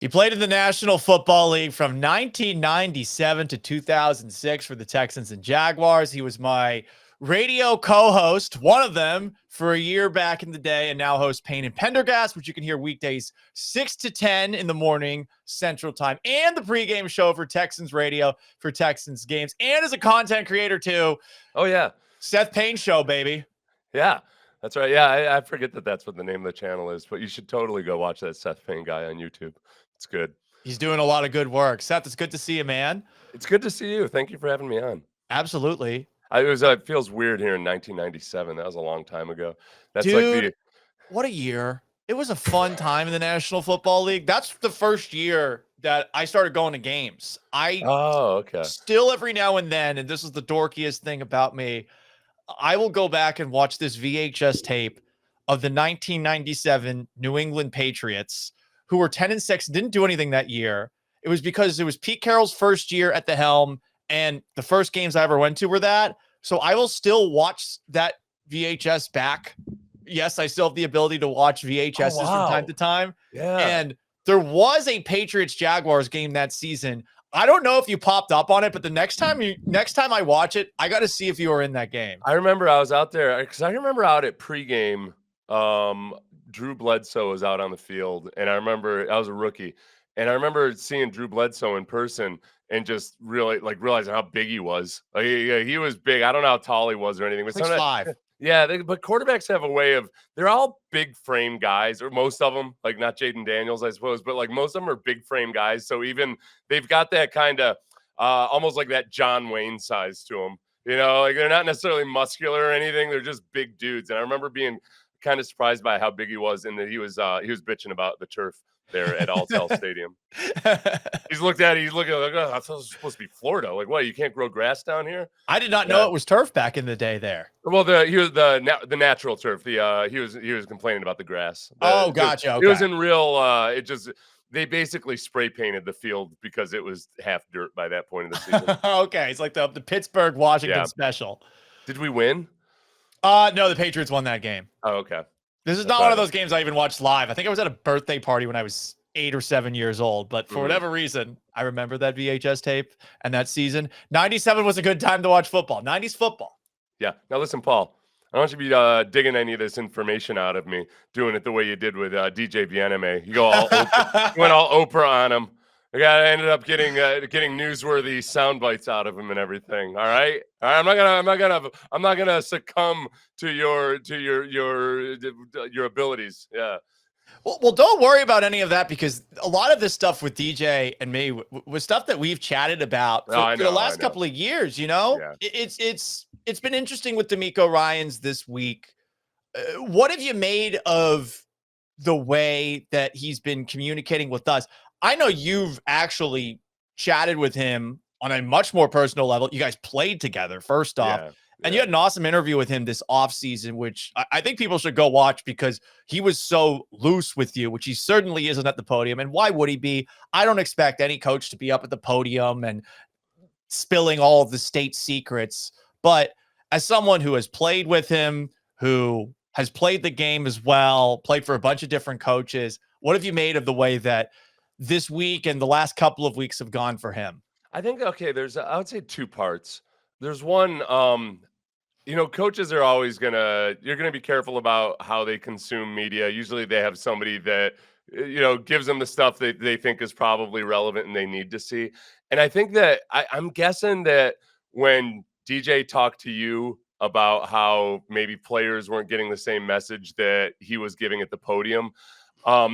He played in the National Football League from 1997 to 2006 for the Texans and Jaguars. He was my radio co-host, one of them, for a year back in the day, and now hosts Payton Pendergast, which you can hear weekdays 6 to 10 in the morning Central Time, and the pregame show for Texans radio for Texans games, and as a content creator too. Oh, yeah. Seth Payne Show, baby. Yeah, that's right. Yeah, I forget that that's what the name of the channel is, but you should totally go watch that Seth Payne guy on YouTube. It's good. He's doing a lot of good work. Seth, it's good to see you, man. It's good to see you. Thank you for having me on. Absolutely. It feels weird here in 1997. That was a long time ago. That's Dude, what a year. It was a fun time in the National Football League. That's the first year that I started going to games. Okay. Still every now and then, and this is the dorkiest thing about me, I will go back and watch this VHS tape of the 1997 New England Patriots, who were 10-6, didn't do anything that year. It was because it was Pete Carroll's first year at the helm, and the first games I ever went to were that. So I will still watch that VHS back. Yes, I still have the ability to watch VHSs from time to time. Yeah. And there was a Patriots-Jaguars game that season. I don't know if you popped up on it, but the next time I watch it, I got to see if you were in that game. I remember I was out there because I remember out at pregame. Drew Bledsoe was out on the field, and I remember I was a rookie, and I remember seeing Drew Bledsoe in person and just really realizing how big he was. Like, he was big. I don't know how tall he was or anything, but 6'5". Yeah, but quarterbacks have a way of, they're all big frame guys, or most of them, like not Jaden Daniels, I suppose, but like most of them are big frame guys. So even they've got that kind of almost like that John Wayne size to them. You know, like they're not necessarily muscular or anything. They're just big dudes. And I remember being kind of surprised by how big he was, and that he was bitching about the turf there at Alltel Stadium. He's looking like, oh, I thought it was supposed to be Florida. Like, what? You can't grow grass down here? I did not know it was turf back in the day there. Well, he was the natural turf. He was complaining about the grass. Gotcha. Okay. It was in real. They basically spray painted the field because it was half dirt by that point of the season. Okay, it's like the Pittsburgh Washington special. Did we win? No, the Patriots won that game. Oh, okay. This is not one of those games I even watched live. I think I was at a birthday party when I was 8 or 7 years old, but for whatever reason, I remember that VHS tape and that season. 97 was a good time to watch football. 90s football. Yeah. Now listen, Paul, I don't want you to be digging any of this information out of me, doing it the way you did with DJ Bieneme. You went all Oprah on him. I ended up getting newsworthy sound bites out of him and everything. All right. I'm not gonna succumb to your abilities. Yeah. Well, don't worry about any of that, because a lot of this stuff with DJ and me was stuff that we've chatted about for the last couple of years. You know, it's been interesting with DeMeco Ryans this week. What have you made of the way that he's been communicating with us? I know you've actually chatted with him on a much more personal level. You guys played together, first off. And you had an awesome interview with him this offseason, which I think people should go watch, because he was so loose with you, which he certainly isn't at the podium. And why would he be? I don't expect any coach to be up at the podium and spilling all of the state secrets. But as someone who has played with him, who has played the game as well, played for a bunch of different coaches, what have you made of the way that this week and the last couple of weeks have gone for him? I think, there's, I would say, two parts. There's one, coaches are always you're going to be careful about how they consume media. Usually they have somebody that, gives them the stuff that they think is probably relevant and they need to see. And I think that I'm guessing that when DJ talked to you about how maybe players weren't getting the same message that he was giving at the podium,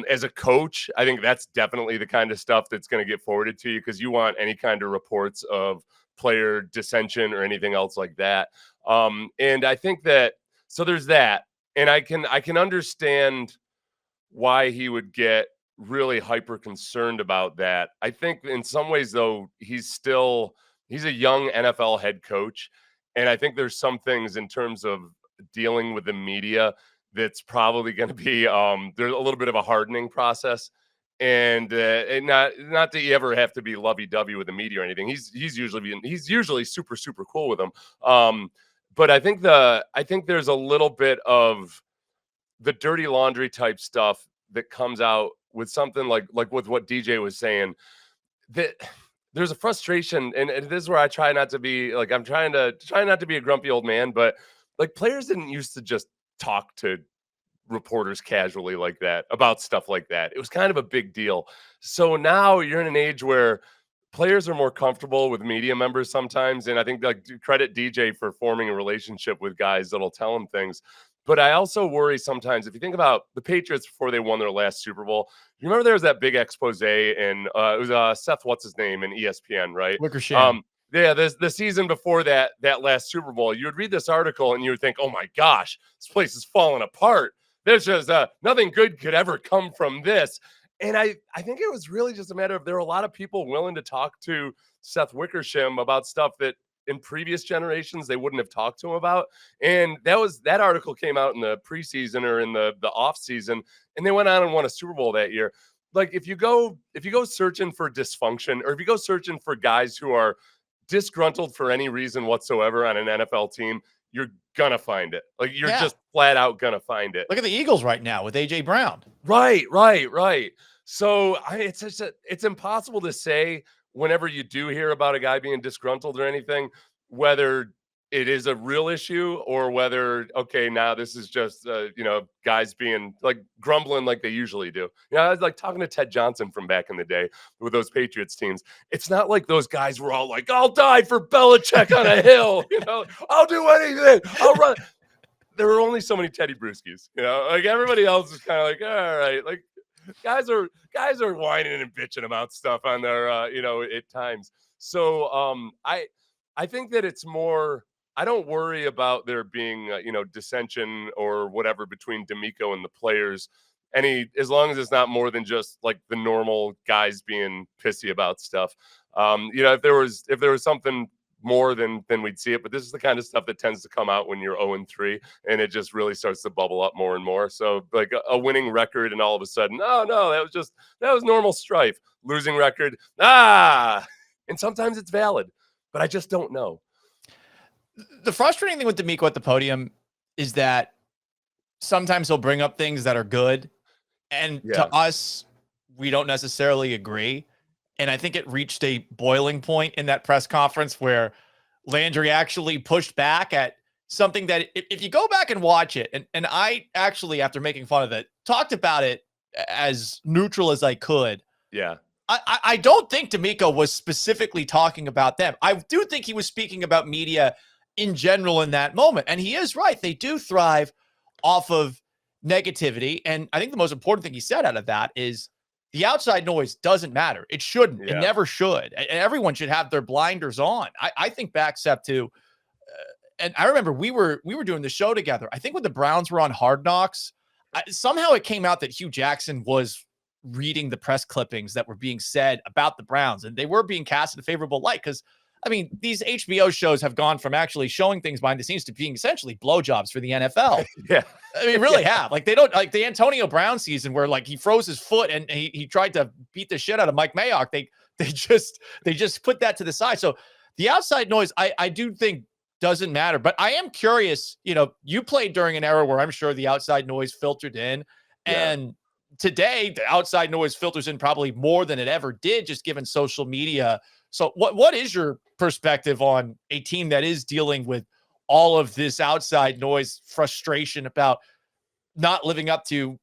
as a coach, I think that's definitely the kind of stuff that's going to get forwarded to you, because you want any kind of reports of player dissension or anything else like that. And I think that, so there's that. And I can understand why he would get really hyper concerned about that. I think in some ways, though, he's a young NFL head coach. And I think there's some things in terms of dealing with the media that's probably going to be there's a little bit of a hardening process, and not that you ever have to be lovey-dovey with the media or anything. He's usually super cool with them. But I think there's a little bit of the dirty laundry type stuff that comes out with something like with what DJ was saying, that there's a frustration, and this is where I try not to be like, I'm trying not to be a grumpy old man, but like players didn't used to just talk to reporters casually like that about stuff like that. It was kind of a big deal. So now you're in an age where players are more comfortable with media members sometimes, and I think like credit DJ for forming a relationship with guys that'll tell him things. But I also worry sometimes, if you think about the Patriots before they won their last Super Bowl, you remember there was that big expose, and it was Seth, what's his name, in ESPN, right? Wickersham. Yeah, the season before that last Super Bowl, you would read this article and you would think, oh my gosh, this place is falling apart. There's just nothing good could ever come from this. And I think it was really just a matter of there were a lot of people willing to talk to Seth Wickersham about stuff that in previous generations they wouldn't have talked to him about. And that article came out in the preseason or in the off season, and they went on and won a Super Bowl that year. Like if you go searching for dysfunction, or if you go searching for guys who are disgruntled for any reason whatsoever on an NFL team, you're gonna find it. Like you're just flat out gonna find it. Look at the Eagles right now with AJ Brown. Right. So it's impossible to say whenever you do hear about a guy being disgruntled or anything, whether it is a real issue or whether, okay, now this is just, guys being like grumbling like they usually do. I was like talking to Ted Johnson from back in the day with those Patriots teams. It's not like those guys were all like, I'll die for Belichick on a hill. I'll do anything. I'll run. There were only so many Teddy Bruschi's, like everybody else is kind of like, all right, like guys are whining and bitching about stuff on their, at times. So I think that it's more, I don't worry about there being, dissension or whatever between DeMeco and the players as long as it's not more than just like the normal guys being pissy about stuff. If there was something more than we'd see it, but this is the kind of stuff that tends to come out when you're 0-3, and it just really starts to bubble up more and more. So like a winning record, and all of a sudden, oh no, that was normal strife. Losing record, and sometimes it's valid, but I just don't know. The frustrating thing with DeMeco at the podium is that sometimes he'll bring up things that are good, and to us, we don't necessarily agree. And I think it reached a boiling point in that press conference where Landry actually pushed back at something that if you go back and watch it, and I actually, after making fun of it, talked about it as neutral as I could. Yeah. I don't think DeMeco was specifically talking about them. I do think he was speaking about media in general in that moment. And he is right. They do thrive off of negativity. And I think the most important thing he said out of that is the outside noise doesn't matter. It shouldn't. It never should. And everyone should have their blinders on. I think back, Seth, to, and I remember we were doing the show together. I think when the Browns were on Hard Knocks, somehow it came out that Hugh Jackson was reading the press clippings that were being said about the Browns, and they were being cast in a favorable light because, I mean, these HBO shows have gone from actually showing things behind the scenes to being essentially blowjobs for the NFL. Yeah. I mean, really have. Like, they don't, like the Antonio Brown season where like he froze his foot and he tried to beat the shit out of Mike Mayock. They just put that to the side. So the outside noise, I do think doesn't matter. But I am curious, you played during an era where I'm sure the outside noise filtered in. And today, the outside noise filters in probably more than it ever did, just given social media. So what is your perspective on a team that is dealing with all of this outside noise, frustration about not living up to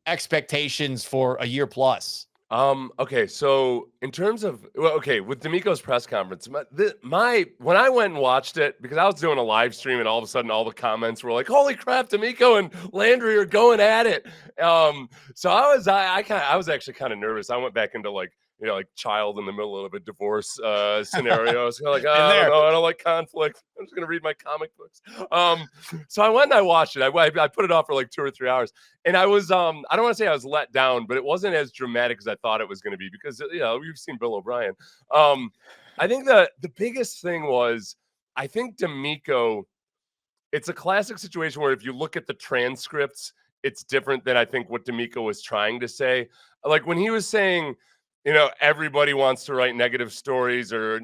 expectations for a year plus? Okay, so in terms of with DeMeco's press conference, when I went and watched it, because I was doing a live stream, and all of a sudden all the comments were like, "Holy crap, DeMeco and Landry are going at it." So I was actually kind of nervous. I went back into like child in the middle of a divorce scenario. I was kind of like, I don't like conflict. I'm just gonna read my comic books. So I went and I watched it. I put it off for like 2 or 3 hours, and I was I don't want to say I was let down, but it wasn't as dramatic as I thought it was going to be because we've seen Bill O'Brien. I think the biggest thing was, I think DeMeco, it's a classic situation where if you look at the transcripts, it's different than I think what DeMeco was trying to say. Like when he was saying, everybody wants to write negative stories, or,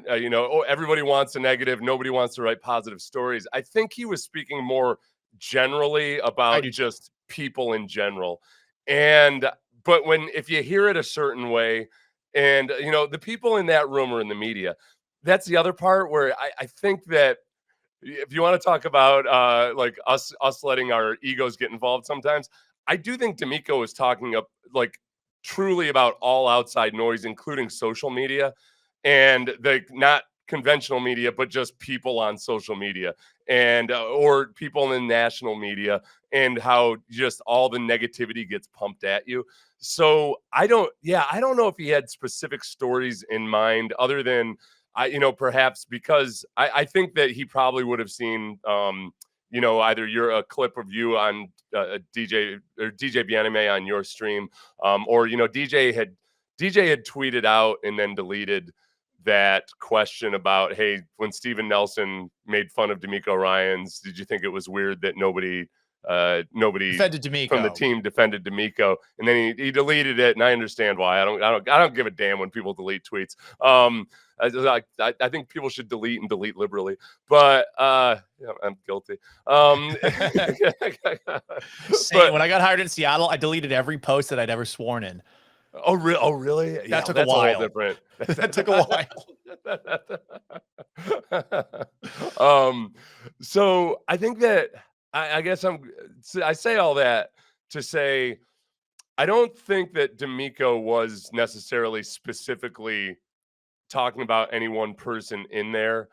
everybody wants a negative, nobody wants to write positive stories. I think he was speaking more generally about just people in general. But if you hear it a certain way, and the people in that room are in the media, that's the other part where I think that if you want to talk about like us letting our egos get involved sometimes, I do think DeMeco is talking up like truly about all outside noise, including social media and not conventional media, but just people on social media and or people in national media, and how just all the negativity gets pumped at you. So I don't know if he had specific stories in mind other than perhaps because I think that he probably would have seen, either a clip of you on DJ Bieneme on your stream, or DJ had tweeted out and then deleted that question about, hey, when Steven Nelson made fun of DeMeco Ryans, did you think it was weird that nobody defended DeMeco from the team defended DeMeco? And then he deleted it, and I understand why. I don't give a damn when people delete tweets. I think people should delete and delete liberally, but I'm guilty. Same. When I got hired in Seattle, I deleted every post that I'd ever sworn in. Oh, really? That took a while. Different. That took a while. So I think that I guess I say all that to say I don't think that DeMeco was necessarily specifically talking about any one person in there.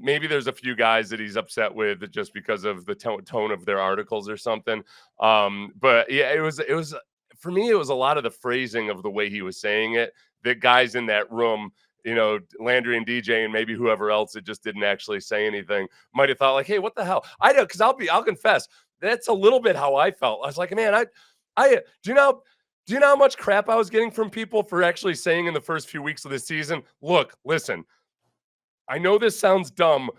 Maybe there's a few guys that he's upset with just because of the tone of their articles or something. But yeah, it was for me, it was a lot of the phrasing of the way he was saying it. The guys in that room, Landry and DJ and maybe whoever else that just didn't actually say anything might have thought like, hey, what the hell? I know, because I'll confess, that's a little bit how I felt. I was like, man, do you know how much crap I was getting from people for actually saying in the first few weeks of the season, look, listen, I know this sounds dumb,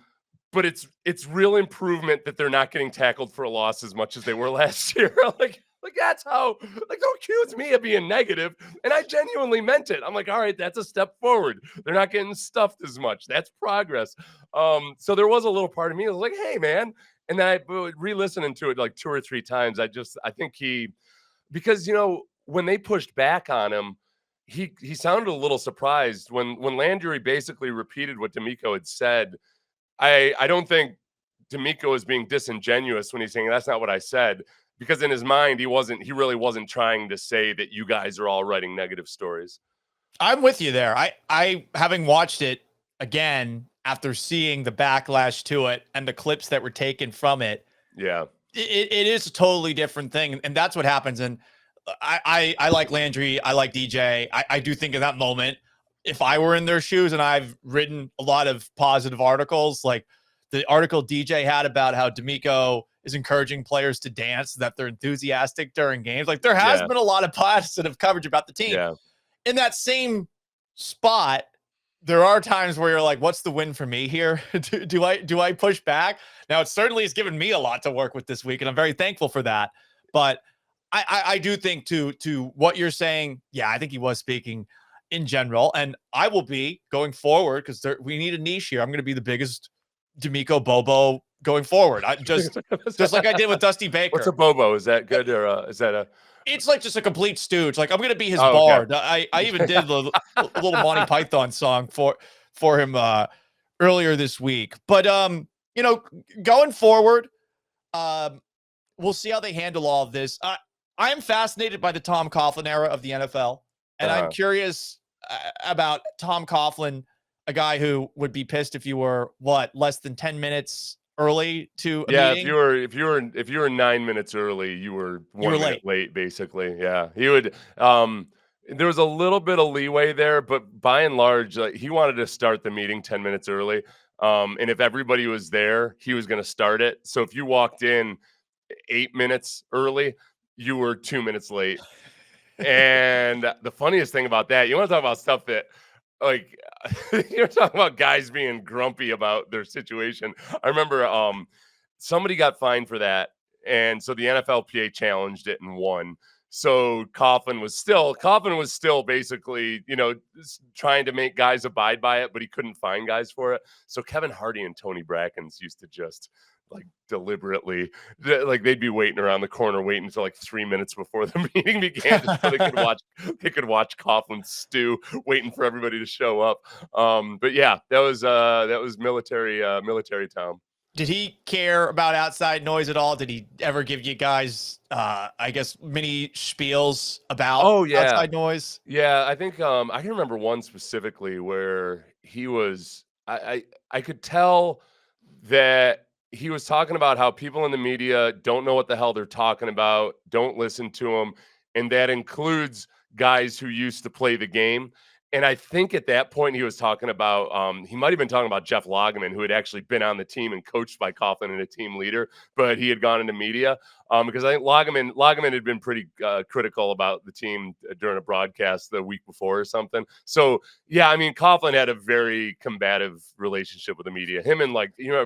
but it's real improvement that they're not getting tackled for a loss as much as they were last year. Like that's how, don't accuse me of being negative. And I genuinely meant it. I'm like, all right, that's a step forward. They're not getting stuffed as much. That's progress. So there was a little part of me that was like, hey, man. And then I re-listening to it like 2 or 3 times. I think because, when they pushed back on him, he sounded a little surprised when Landry basically repeated what DeMeco had said. I don't think DeMeco is being disingenuous when he's saying that's not what I said, because in his mind, he really wasn't trying to say that you guys are all writing negative stories. I'm with you there. I having watched it again after seeing the backlash to it and the clips that were taken from it. Yeah, it is a totally different thing. And that's what happens. And I like Landry. I like DJ. I do think in that moment, if I were in their shoes, and I've written a lot of positive articles, like the article DJ had about how DeMeco is encouraging players to dance, that they're enthusiastic during games. Like there has been a lot of positive coverage about the team. Yeah. In that same spot, there are times where you're like, what's the win for me here? do I push back? Now, it certainly has given me a lot to work with this week, and I'm very thankful for that. But I do think to what you're saying, yeah, I think he was speaking in general, and I will be going forward because we need a niche here. I'm going to be the biggest DeMeco Bobo going forward. I just like I did with Dusty Baker. What's a Bobo? Is that good, or is that a? It's like just a complete stooge. Like I'm going to be his bard. Okay. I even did a little Monty Python song for him earlier this week. But going forward, we'll see how they handle all of this. I'm fascinated by the Tom Coughlin era of the NFL, and I'm curious about Tom Coughlin, a guy who would be pissed if you were less than 10 minutes early to a meeting. if you were 9 minutes early, you were 1 minute late, basically. Yeah, he would. There was a little bit of leeway there, but by and large, he wanted to start the meeting 10 minutes early. And if everybody was there, he was going to start it. So if you walked in 8 minutes early, you were 2 minutes late. And the funniest thing about that, you want to talk about stuff that, like, you're talking about guys being grumpy about their situation. I remember somebody got fined for that, and so the NFLPA challenged it and won. So Coughlin was still basically, trying to make guys abide by it, but he couldn't find guys for it. So Kevin Hardy and Tony Brackens used to just like deliberately, like they'd be waiting around the corner, waiting until like 3 minutes before the meeting began, so they could watch Coughlin stew, waiting for everybody to show up. But yeah, that was military town. Did he care about outside noise at all? Did he ever give you guys, I guess, mini spiels about outside noise? Yeah, I think I can remember one specifically where he was. I could tell that he was talking about how people in the media don't know what the hell they're talking about, don't listen to them, and that includes guys who used to play the game. And I think at that point he was talking about, he might have been talking about Jeff Lageman, who had actually been on the team and coached by Coughlin and a team leader, but he had gone into media because I think Lageman had been pretty critical about the team during a broadcast the week before or something. So yeah, I mean, Coughlin had a very combative relationship with the media. Him and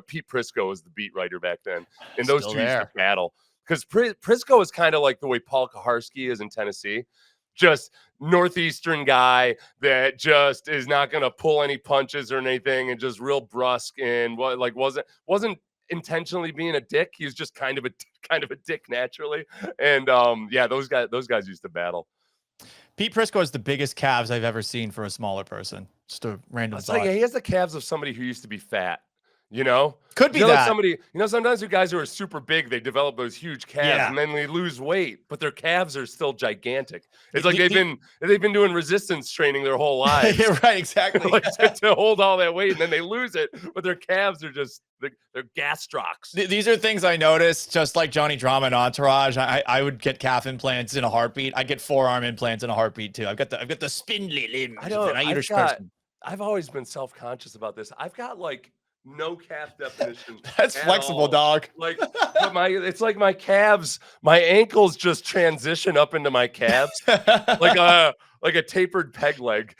Pete Prisco was the beat writer back then, and those two used to battle because Prisco is kind of like the way Paul Kaharski is in Tennessee. Just Northeastern guy that just is not going to pull any punches or anything, and just real brusque and wasn't intentionally being a dick. He was just kind of a dick naturally. And those guys used to battle. Pete Prisco is the biggest calves I've ever seen for a smaller person. Just a random thought. He has the calves of somebody who used to be fat. Could be that. Like somebody, sometimes the guys who are super big, they develop those huge calves and then they lose weight, but their calves are still gigantic. It's like they've been doing resistance training their whole lives. Yeah, right, exactly. to hold all that weight, and then they lose it, but their calves are just they're gastrocs. These are things I noticed, just like Johnny Drama and Entourage. I would get calf implants in a heartbeat. I get forearm implants in a heartbeat too. I've got the spindly limbs. I've always been self-conscious about this. I've got like no calf definition. That's flexible, all. Dog. Like it's like my calves, my ankles just transition up into my calves like a tapered peg leg.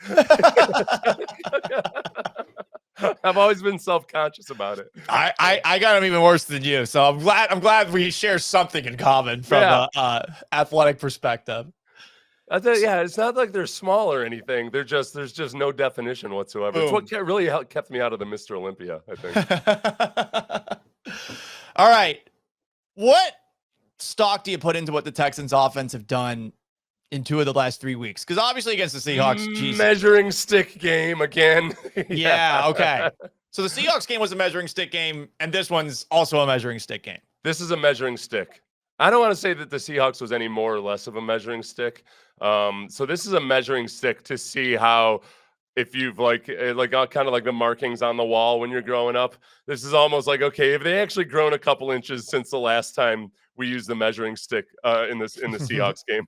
I've always been self-conscious about it. I got them even worse than you, so I'm glad we share something in common from the athletic perspective. It's not like they're small or anything. There's just no definition whatsoever. Boom. It's what really kept me out of the Mr. Olympia, I think. All right. What stock do you put into what the Texans offense have done in 2 of the last 3 weeks? Because obviously against the Seahawks, measuring stick game again. Yeah, okay. So the Seahawks game was a measuring stick game, and this one's also a measuring stick game. This is a measuring stick. I don't want to say that the Seahawks was any more or less of a measuring stick. So this is a measuring stick to see how, if you've kind of like the markings on the wall when you're growing up, this is almost like, okay, have they actually grown a couple inches since the last time we used the measuring stick in the Seahawks game?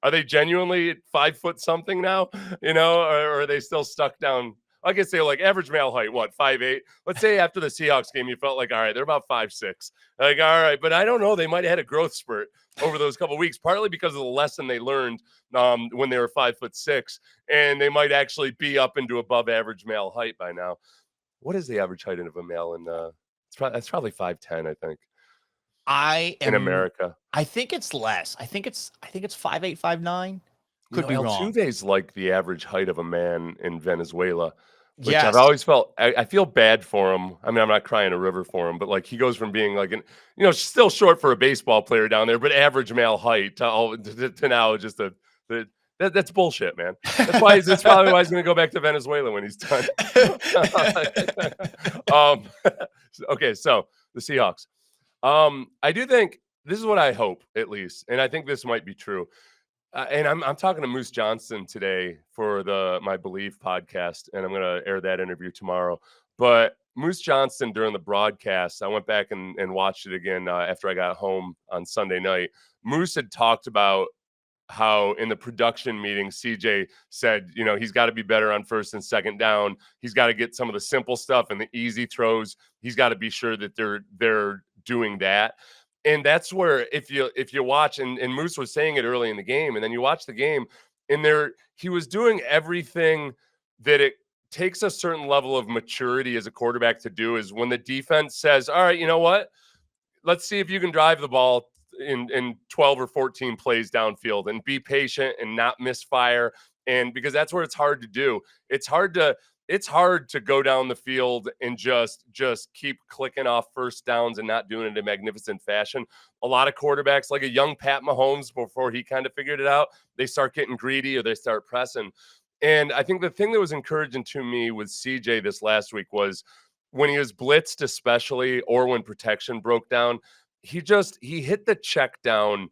Are they genuinely 5 foot something now, or are they still stuck down? I guess they like average male height, 5'8". Let's say after the Seahawks game, you felt like, all right, they're about 5'6". Like, all right, but I don't know. They might have had a growth spurt over those couple of weeks, partly because of the lesson they learned when they were 5'6", and they might actually be up into above average male height by now. What is the average height of a male? And that's probably 5'10", I think. In America. I think it's less. I think it's 5'8", 5'9". Could be wrong. Altuve's like the average height of a man in Venezuela. Which I've always felt, I feel bad for him. I mean, I'm not crying a river for him, but like he goes from being like still short for a baseball player down there, but average male height to now just that's bullshit, man. That's probably why he's going to go back to Venezuela when he's done. Okay, so the Seahawks. I do think this is what I hope, at least, and I think this might be true. And I'm talking to Moose Johnston today for my Believe podcast, and I'm going to air that interview tomorrow. But Moose Johnston, during the broadcast, I went back and watched it again after I got home on Sunday night. Moose had talked about how in the production meeting, CJ said, he's got to be better on first and second down. He's got to get some of the simple stuff and the easy throws. He's got to be sure that they're doing that. And that's where if you watch, and Moose was saying it early in the game, and then you watch the game, and he was doing everything that it takes a certain level of maturity as a quarterback to do, is when the defense says, all right, you know what? Let's see if you can drive the ball in 12 or 14 plays downfield and be patient and not misfire. And because that's where it's hard to do. It's hard to it's hard to go down the field and just keep clicking off first downs and not doing it in a magnificent fashion. A lot of quarterbacks, like a young Pat Mahomes, before he kind of figured it out, they start getting greedy or they start pressing. And I think the thing that was encouraging to me with CJ this last week was when he was blitzed, especially, or when protection broke down, he hit the check down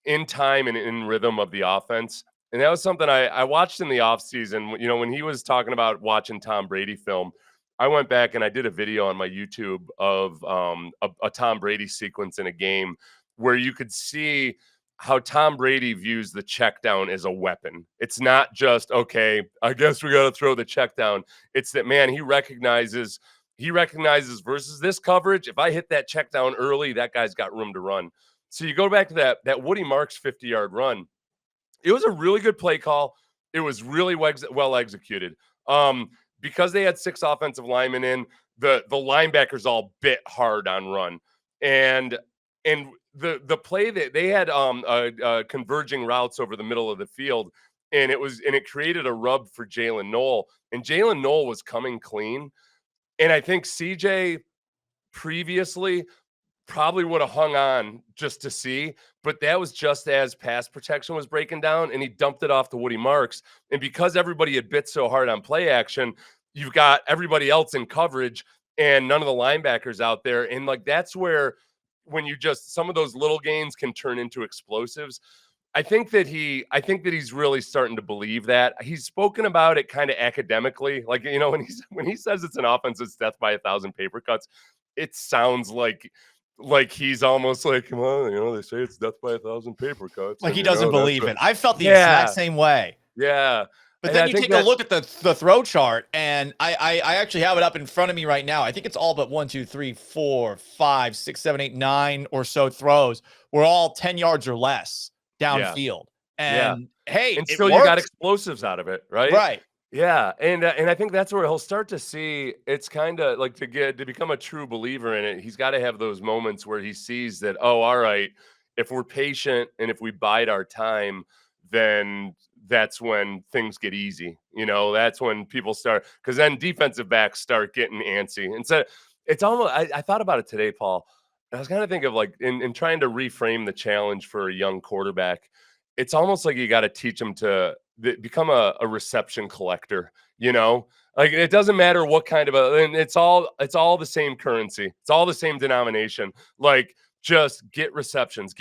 in time and in rhythm of the offense. And that was something I watched in the offseason. You know, when he was talking about watching Tom Brady film, I went back and I did a video on my YouTube of a Tom Brady sequence in a game where you could see how Tom Brady views the check down as a weapon. It's not just, okay, I guess we got to throw the check down. It's that, man, he recognizes versus this coverage. If I hit that check down early, that guy's got room to run. So you go back to that Woody Marks 50-yard run. It was a really good play call. It was really well executed. Because they had 6 offensive linemen in, the linebackers all bit hard on run. And the play that they had converging routes over the middle of the field, and it created a rub for Jalen Noel. And Jalen Noel was coming clean. And I think CJ previously probably would have hung on just to see, but that was just as pass protection was breaking down, and he dumped it off to Woody Marks. And because everybody had bit so hard on play action, you've got everybody else in coverage and none of the linebackers out there. And like, that's where, when you just, some of those little gains can turn into explosives. I think that he's really starting to believe that. He's spoken about it kind of academically. Like, you know, when he says it's an offense that's death by 1,000 paper cuts, it sounds like he's almost like, come on, you know, they say it's death by 1,000 paper cuts. Like, he doesn't believe it. I felt the exact same way. Yeah. But then you take a look at the throw chart, and I actually have it up in front of me right now. I think it's all but 1, 2, 3, 4, 5, 6, 7, 8, 9 or so throws were all 10 yards or less downfield. And hey, and still you got explosives out of it, right? Right. Yeah, and I think that's where he'll start to see, it's kind of like, to become a true believer in it, he's got to have those moments where he sees that, oh, all right, if we're patient and if we bide our time, then that's when things get easy. You know, that's when people start, because then defensive backs start getting antsy. And so it's almost, I thought about it today, Paul. I was kind of thinking of, like, in trying to reframe the challenge for a young quarterback, it's almost like you got to teach them to become a reception collector, you know, like, it doesn't matter what kind of and it's all the same currency. It's all the same denomination. Like, just get receptions,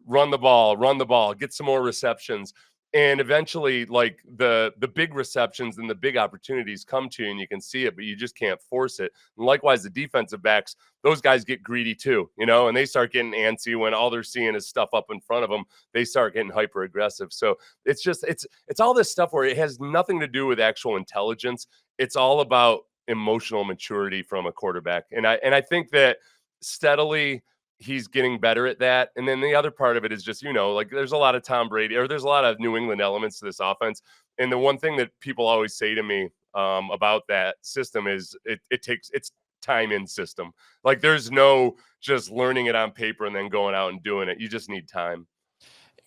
run the ball, get some more receptions. And eventually, like, the big receptions and the big opportunities come to you, and you can see it, but you just can't force it. And likewise, the defensive backs, those guys get greedy too, you know, and they start getting antsy when all they're seeing is stuff up in front of them. They start getting hyper aggressive. So it's just, it's all this stuff where it has nothing to do with actual intelligence. It's all about emotional maturity from a quarterback. And I think that steadily he's getting better at that. And then the other part of it is just, you know, like, there's a lot of Tom Brady, or there's a lot of New England elements to this offense. And the one thing that people always say to me about that system is it's time in system. Like, there's no just learning it on paper and then going out and doing it. You just need time.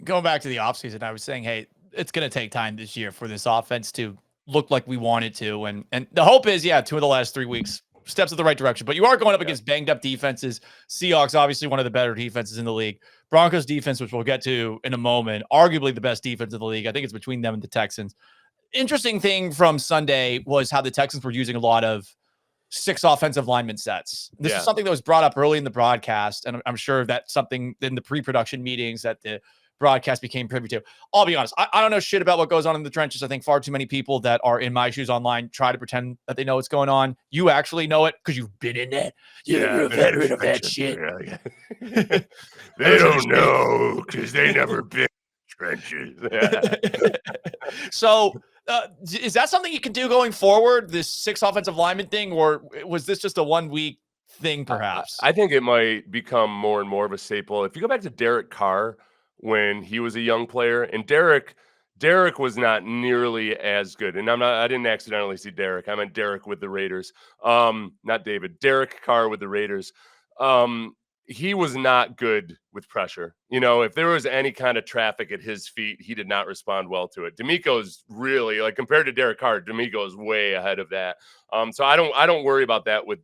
Going back to the offseason, I was saying, hey, it's going to take time this year for this offense to look like we want it to. And the hope is, 2 of the last 3 weeks, steps in the right direction. But you are going up against banged up defenses. Seahawks, obviously one of the better defenses in the league. Broncos defense, which we'll get to in a moment, arguably the best defense in the league. I think it's between them and the Texans. Interesting thing from Sunday was how the Texans were using a lot of 6 offensive lineman sets. This is something that was brought up early in the broadcast, and I'm sure that's something in the pre-production meetings that the broadcast became privy to. I'll be honest, I don't know shit about what goes on in the trenches. I think far too many people that are in my shoes online try to pretend that they know what's going on. You actually know it because you've been in it. You're a veteran of that shit. They don't know because they never been in trenches. So is that something you can do going forward, this 6 offensive lineman thing, or was this just a 1 week thing perhaps? I think it might become more and more of a staple. If you go back to Derek Carr, when he was a young player, and Derek was not nearly as good. And I didn't accidentally see Derek. I meant Derek with the Raiders. Not David. Derek Carr with the Raiders. he was not good with pressure. You know, if there was any kind of traffic at his feet, he did not respond well to it. DeMeco's really, like, compared to Derek Carr, DeMeco is way ahead of that. So I don't worry about that with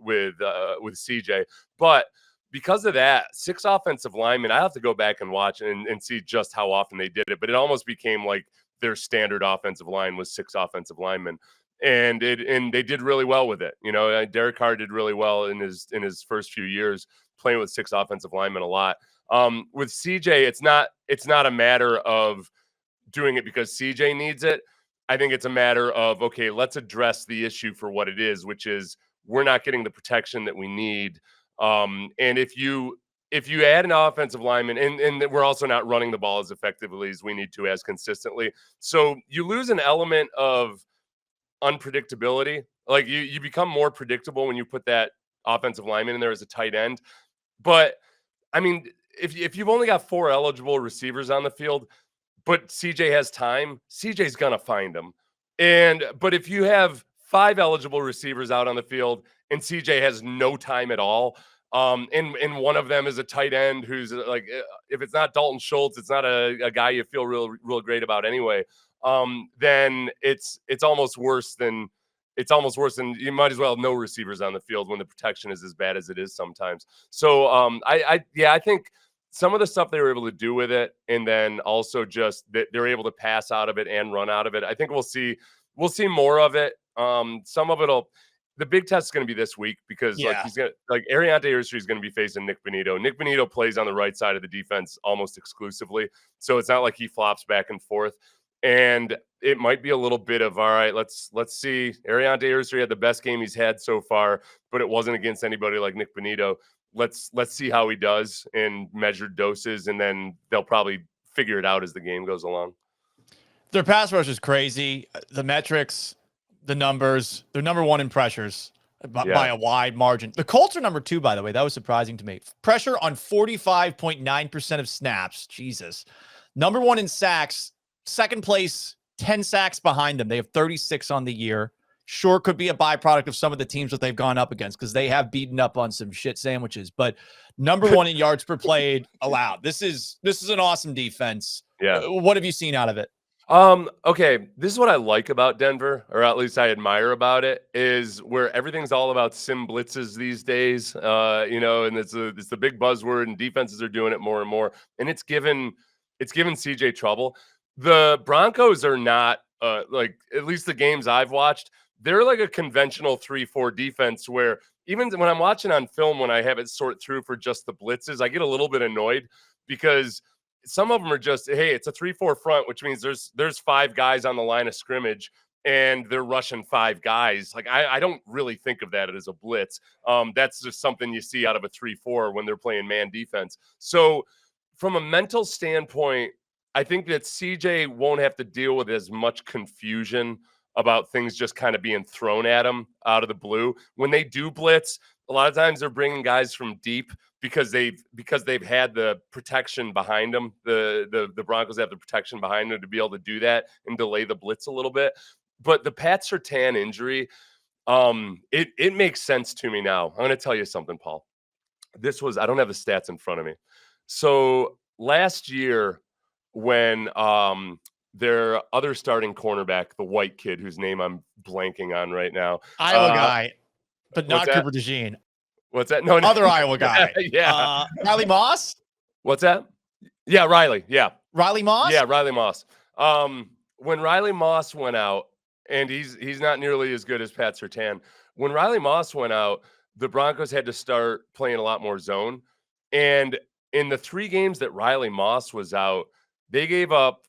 CJ. But because of that, 6 offensive linemen, I have to go back and watch and see just how often they did it. But it almost became like their standard offensive line was 6 offensive linemen. And they did really well with it. You know, Derek Carr did really well in his first few years playing with 6 offensive linemen a lot. With CJ, it's not a matter of doing it because CJ needs it. I think it's a matter of, okay, let's address the issue for what it is, which is we're not getting the protection that we need. And if you add an offensive lineman, and we're also not running the ball as effectively as we need to, as consistently, so you lose an element of unpredictability. Like you become more predictable when you put that offensive lineman in there as a tight end. But I mean, if you've only got 4 eligible receivers on the field, but CJ has time, CJ's gonna find them. But if you have 5 eligible receivers out on the field and CJ has no time at all, and one of them is a tight end who's like, if it's not Dalton Schultz, it's not a guy you feel real great about anyway. Then it's almost worse than you might as well have no receivers on the field when the protection is as bad as it is sometimes. So I think some of the stuff they were able to do with it, and then also just that they're able to pass out of it and run out of it. I think we'll see more of it. Some of it'll. The big test is going to be this week because Ariante Ursery is going to be facing Nick Bonito. Nick Bonito plays on the right side of the defense almost exclusively, so it's not like he flops back and forth. And it might be a little bit of, all right, let's see. Ariante Ursery had the best game he's had so far, but it wasn't against anybody like Nick Bonito. Let's see how he does in measured doses, and then they'll probably figure it out as the game goes along. Their pass rush is crazy. The metrics, the numbers, they're number 1 in pressures by a wide margin. The Colts are number 2, by the way. That was surprising to me. Pressure on 45.9% of snaps. Jesus. Number 1 in sacks. Second place, 10 sacks behind them. They have 36 on the year. Sure, could be a byproduct of some of the teams that they've gone up against because they have beaten up on some shit sandwiches. But number 1 in yards per play allowed. This is an awesome defense. Yeah. What have you seen out of it? Okay, this is what I like about Denver, or at least I admire about it, is where everything's all about sim blitzes these days. You know, and it's the big buzzword, and defenses are doing it more and more, and it's given CJ trouble. The Broncos are not like, at least the games I've watched, they're like a conventional 3-4 defense where even when I'm watching on film, when I have it sort through for just the blitzes, I get a little bit annoyed because some of them are just, hey, it's a 3-4 front, which means there's 5 guys on the line of scrimmage and they're rushing 5 guys. Like, I don't really think of that as a blitz. That's just something you see out of a 3-4 when they're playing man defense. So from a mental standpoint, I think that CJ won't have to deal with as much confusion about things just kind of being thrown at him out of the blue. When they do blitz, a lot of times they're bringing guys from deep because they've had the protection behind them. The Broncos have the protection behind them to be able to do that and delay the blitz a little bit. But the Pat Surtain injury, it makes sense to me now. I'm going to tell you something, Paul. I don't have the stats in front of me. So last year, when their other starting cornerback, the white kid whose name I'm blanking on right now, Iowa guy, but not Cooper DeJean. What's that? No, other Iowa guy. Yeah, Riley Moss. What's that? Yeah, Riley. Yeah, Riley Moss. Yeah, Riley Moss. When Riley Moss went out, and he's not nearly as good as Pat Surtain. When Riley Moss went out, the Broncos had to start playing a lot more zone, and in the 3 games that Riley Moss was out, they gave up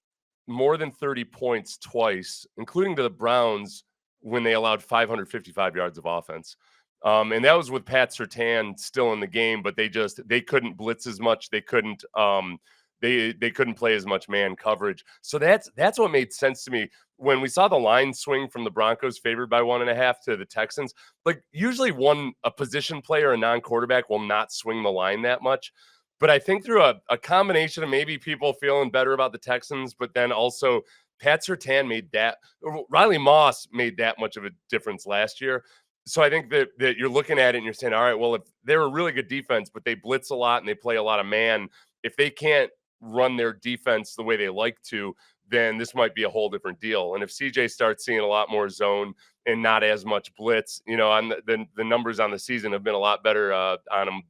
more than 30 points twice, including to the Browns when they allowed 555 yards of offense. And that was with Pat Surtain still in the game, but they couldn't blitz as much. They couldn't they couldn't play as much man coverage. So that's what made sense to me when we saw the line swing from the Broncos favored by 1.5 to the Texans. Like, usually a position player, a non-quarterback, will not swing the line that much. But I think through a combination of maybe people feeling better about the Texans, but then also Pat Surtain Riley Moss made that much of a difference last year. So I think that you're looking at it and you're saying, all right, well, if they're a really good defense, but they blitz a lot and they play a lot of man, if they can't run their defense the way they like to, then this might be a whole different deal. And if CJ starts seeing a lot more zone and not as much blitz, on the numbers on the season have been a lot better on him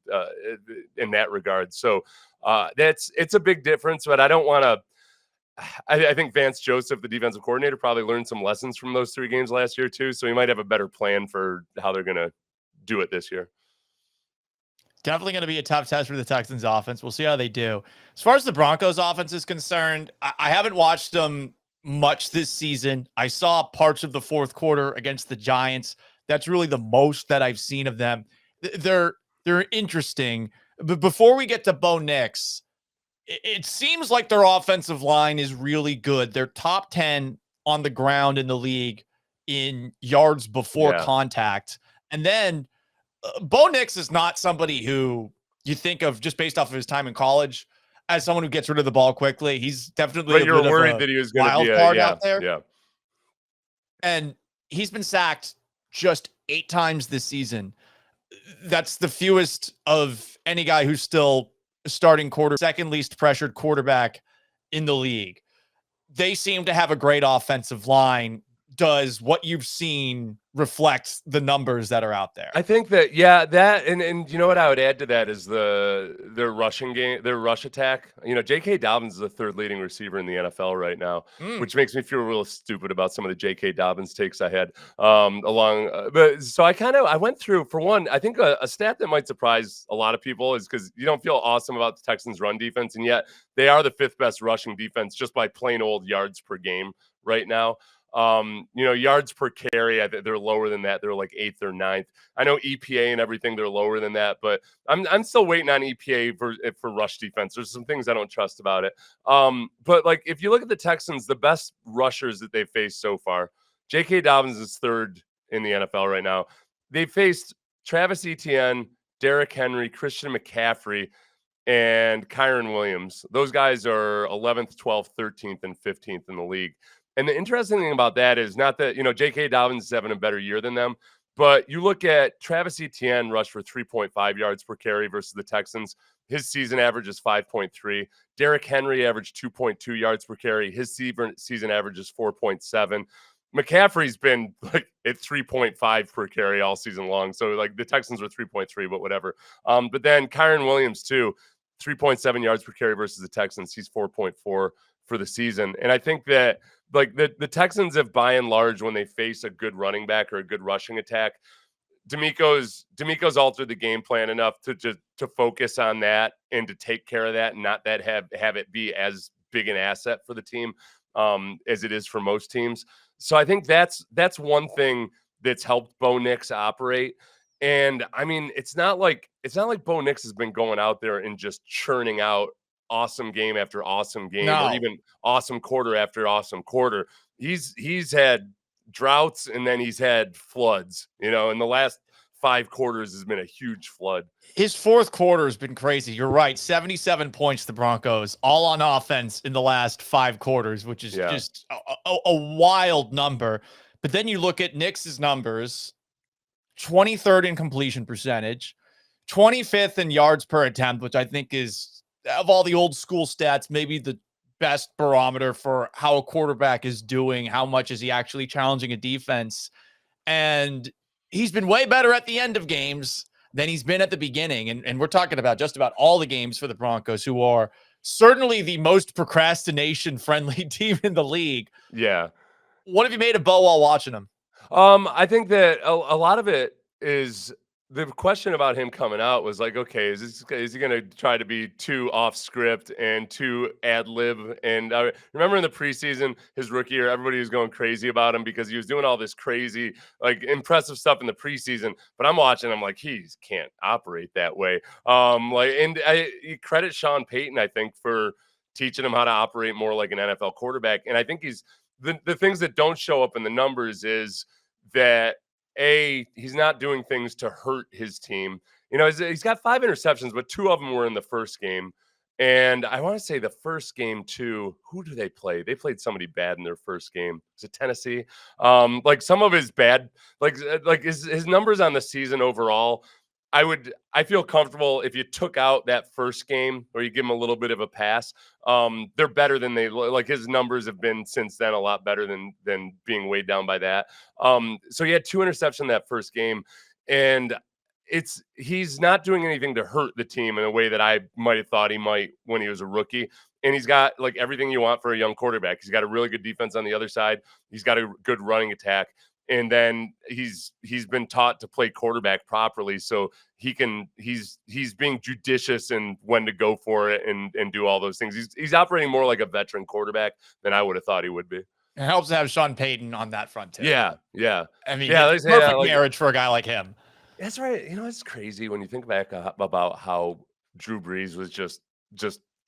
in that regard. So it's a big difference, but I don't want to. I think Vance Joseph, the defensive coordinator, probably learned some lessons from those 3 games last year too. So he might have a better plan for how they're going to do it this year. Definitely going to be a tough test for the Texans offense. We'll see how they do. As far as the Broncos offense is concerned, I haven't watched them much this season. I saw parts of the fourth quarter against the Giants. That's really the most that I've seen of them. They're interesting. But before we get to Bo Nix, it seems like their offensive line is really good. They're top 10 on the ground in the league in yards before contact. And then Bo Nix is not somebody who you think of just based off of his time in college as someone who gets rid of the ball quickly. He's definitely but you're worried that he was going to be card out there. Yeah. And he's been sacked just 8 times this season. That's the fewest of any guy who's still starting second least pressured quarterback in the league. They seem to have a great offensive line. Does what you've seen reflect the numbers that are out there? I think that, that, and you know what I would add to that is their rushing game, their rush attack. J.K. Dobbins is the 3rd leading receiver in the NFL right now, which makes me feel real stupid about some of the J.K. Dobbins takes I had but so I went through, for one, I think a stat that might surprise a lot of people is because you don't feel awesome about the Texans run defense, and yet they are the 5th best rushing defense just by plain old yards per game right now. Yards per carry, they're lower than that. They're like 8th or 9th. I know EPA and everything, they're lower than that, but I'm still waiting on EPA for rush defense. There's some things I don't trust about it. But like if you look at the Texans, the best rushers that they've faced so far, J.K. Dobbins is 3rd in the NFL right now. They faced Travis Etienne, Derrick Henry, Christian McCaffrey, and Kyron Williams. Those guys are 11th, 12th, 13th, and 15th in the league. And the interesting thing about that is not that, J.K. Dobbins is having a better year than them, but you look at Travis Etienne rushed for 3.5 yards per carry versus the Texans. His season average is 5.3. Derrick Henry averaged 2.2 yards per carry. His season average is 4.7. McCaffrey's been like at 3.5 per carry all season long. So like the Texans were 3.3, but whatever. But then Kyron Williams too, 3.7 yards per carry versus the Texans. He's 4.4 for the season. And I think that like the Texans have by and large, when they face a good running back or a good rushing attack, DeMeco's altered the game plan enough to focus on that and to take care of that and not that have it be as big an asset for the team as it is for most teams. So I think that's one thing that's helped Bo Nix operate. And I mean, it's not like Bo Nix has been going out there and just churning out awesome game after awesome game, or even awesome quarter after awesome quarter. He's had droughts and then he's had floods. In the last 5 quarters has been a huge flood. His fourth quarter has been crazy. You're right. 77 points, the Broncos, all on offense in the last 5 quarters, which is just a wild number. But then you look at Nix's numbers, 23rd in completion percentage, 25th in yards per attempt, which I think is, of all the old school stats, maybe the best barometer for how a quarterback is doing. How much is he actually challenging a defense? And he's been way better at the end of games than he's been at the beginning. And we're talking about just about all the games for the Broncos, who are certainly the most procrastination-friendly team in the league. Yeah. What have you made of Bo while watching him? I think that a lot of it is the question about him coming out was like, okay, is he going to try to be too off script and too ad lib? And I remember in the preseason, his rookie year, everybody was going crazy about him because he was doing all this crazy, like impressive stuff in the preseason. But I'm watching, I'm like, he can't operate that way. You credit Sean Payton, I think, for teaching him how to operate more like an NFL quarterback. And I think he's the things that don't show up in the numbers is that he's not doing things to hurt his team. He's got 5 interceptions, but 2 of them were in the first game. And I want to say the first game too, who do they play? They played somebody bad in their first game. Was it Tennessee? Like some of his bad, like his numbers on the season overall, I feel comfortable if you took out that first game or you give him a little bit of a pass. They're better than like his numbers have been since then, a lot better than being weighed down by that. So he had 2 interceptions that first game, and he's not doing anything to hurt the team in a way that I might have thought he might when he was a rookie. And he's got like everything you want for a young quarterback. He's got a really good defense on the other side. He's got a good running attack. And then he's been taught to play quarterback properly. So he's being judicious in when to go for it and do all those things. He's operating more like a veteran quarterback than I would have thought he would be. It helps to have Sean Payton on that front too. Yeah. I mean, it's perfect marriage for a guy like him. That's right. You know, it's crazy when you think back about how Drew Brees was just